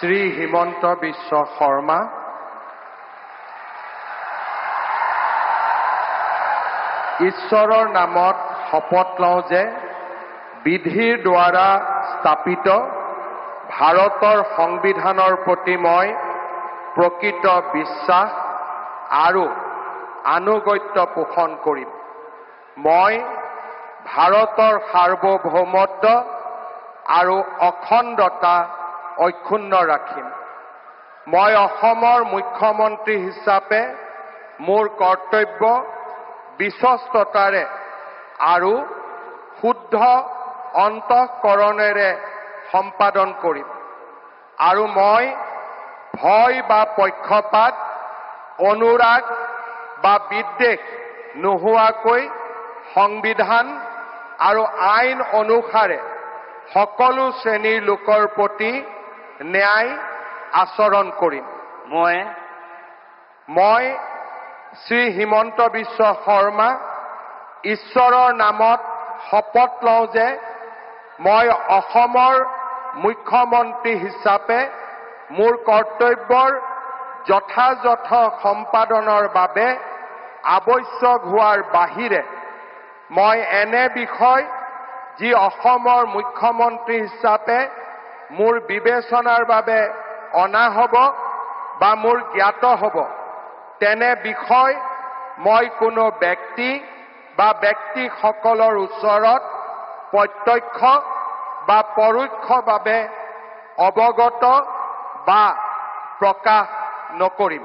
শ্ৰী হিমন্ত বিশ্ব শৰ্মা, ঈশ্বৰৰ নামত শপত লওঁ যে বিধিৰ দ্বাৰা স্থাপিত ভাৰতৰ সংবিধানৰ প্ৰতি মই প্ৰকৃত বিশ্বাস আৰু আনুগত্য পোষণ কৰিম। মই ভাৰতৰ সাৰ্বভৌমত্ব আৰু অখণ্ডতা অক্ষুণ্ণ ৰাখিম। মই অসমৰ মুখ্যমন্ত্ৰী হিচাপে মোৰ কৰ্তব্য বিশ্বস্ততাৰে আৰু শুদ্ধ অন্তঃকৰণেৰে সম্পাদন কৰিম আৰু মই ভয় বা পক্ষপাত, অনুৰাগ বা বিদ্বেষ নোহোৱাকৈ সংবিধান আৰু আইন অনুসাৰে সকলো শ্ৰেণীৰ লোকৰ প্ৰতি ন্যায় আচৰণ কৰিম। মই শ্ৰী হিমন্ত বিশ্ব শৰ্মা ঈশ্বৰৰ নামত শপত লওঁ যে মই অসমৰ মুখ্যমন্ত্ৰী হিচাপে মোৰ কৰ্তব্যৰ যথাযথ সম্পাদনৰ বাবে আৱশ্যক হোৱাৰ বাহিৰে মই এনে বিষয় যি অসমৰ মুখ্যমন্ত্ৰী হিচাপে মোৰ বিবেচনাৰ বাবে অনা হ'ব বা মোৰ জ্ঞাত হ'ব, তেনে বিষয় মই কোনো ব্যক্তি বা ব্যক্তিসকলৰ ওচৰত প্ৰত্যক্ষ বা পৰোক্ষভাৱে অৱগত বা প্ৰকাশ নকৰিম।